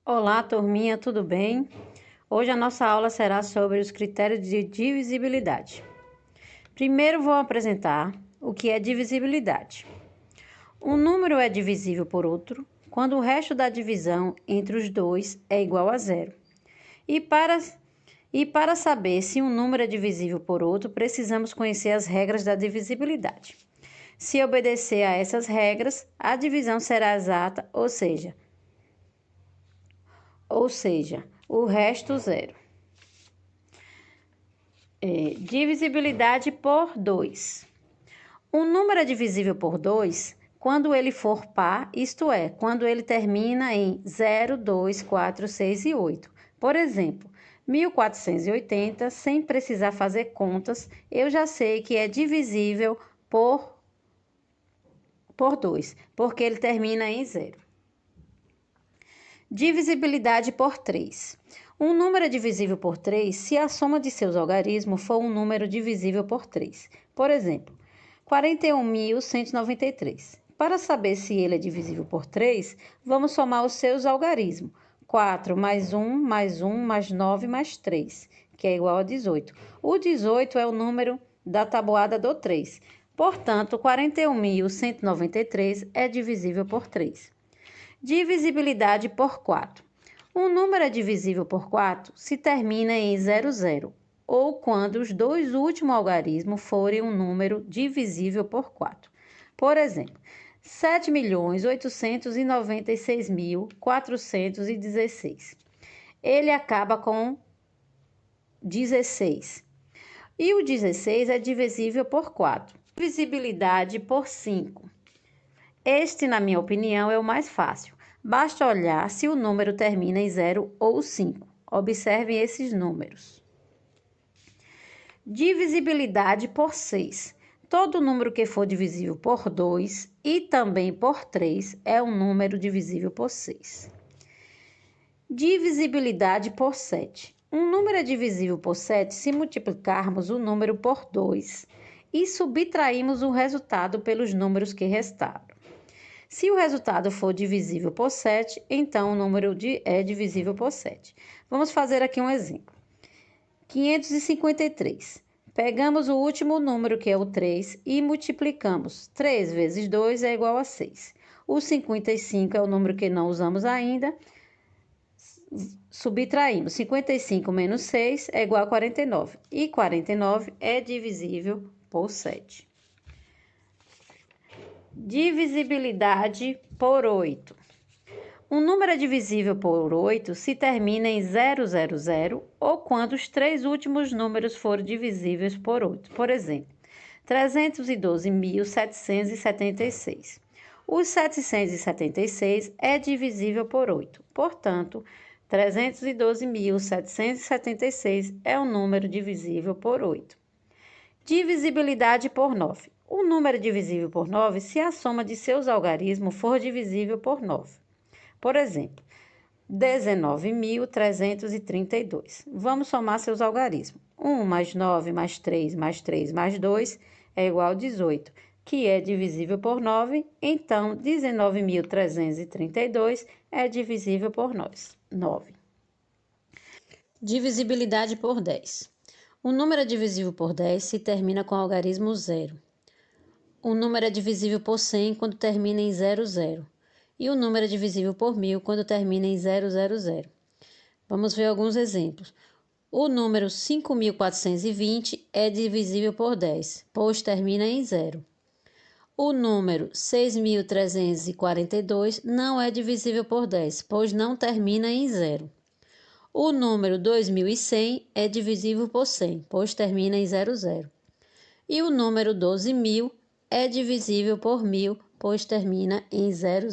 Olá, turminha, tudo bem? Hoje a nossa aula será sobre os critérios de divisibilidade. Primeiro vou apresentar o que é divisibilidade. Um número é divisível por outro quando o resto da divisão entre os dois é igual a zero. E para saber se um número é divisível por outro, precisamos conhecer as regras da divisibilidade. Se obedecer a essas regras, a divisão será exata, ou seja, o resto zero. Divisibilidade por 2. Um número é divisível por 2 quando ele for par, isto é, quando ele termina em 0, 2, 4, 6 e 8. Por exemplo, 1480, sem precisar fazer contas, eu já sei que é divisível por 2, porque ele termina em 0. Divisibilidade por 3. Um número é divisível por 3 se a soma de seus algarismos for um número divisível por 3. Por exemplo, 41.193. Para saber se ele é divisível por 3, vamos somar os seus algarismos. 4 mais 1, mais 1, mais 9, mais 3, que é igual a 18. O 18 é o número da tabuada do 3. Portanto, 41.193 é divisível por 3. Divisibilidade por 4. Um número é divisível por 4 se termina em 00, ou quando os dois últimos algarismos forem um número divisível por 4. Por exemplo, 7.896.416. Ele acaba com 16. E o 16 é divisível por 4. Divisibilidade por 5. Este, na minha opinião, é o mais fácil. Basta olhar se o número termina em 0 ou 5. Observem esses números. Divisibilidade por 6. Todo número que for divisível por 2 e também por 3 é um número divisível por 6. Divisibilidade por 7. Um número é divisível por 7 se multiplicarmos o número por 2 e subtrairmos o resultado pelos números que restaram. Se o resultado for divisível por 7, então o número é divisível por 7. Vamos fazer aqui um exemplo. 553. Pegamos o último número, que é o 3, e multiplicamos. 3 vezes 2 é igual a 6. O 55 é o número que não usamos ainda. Subtraímos. 55 menos 6 é igual a 49. E 49 é divisível por 7. Divisibilidade por 8. Um número é divisível por 8 se termina em 000 ou quando os três últimos números forem divisíveis por 8. Por exemplo, 312.776. O 776 é divisível por 8. Portanto, 312.776 é um número divisível por 8. Divisibilidade por 9. O número é divisível por 9 se a soma de seus algarismos for divisível por 9. Por exemplo, 19.332. Vamos somar seus algarismos. 1 mais 9 mais 3 mais 3 mais 2 é igual a 18, que é divisível por 9. Então, 19.332 é divisível por 9. Divisibilidade por 10. O número é divisível por 10 se termina com o algarismo 0. O número é divisível por 100 quando termina em 00. E o número é divisível por 1000 quando termina em 000. Vamos ver alguns exemplos. O número 5.420 é divisível por 10, pois termina em 0. O número 6.342 não é divisível por 10, pois não termina em 0. O número 2.100 é divisível por 100, pois termina em 00. E o número 12.000 é divisível por 1000, pois termina em 000.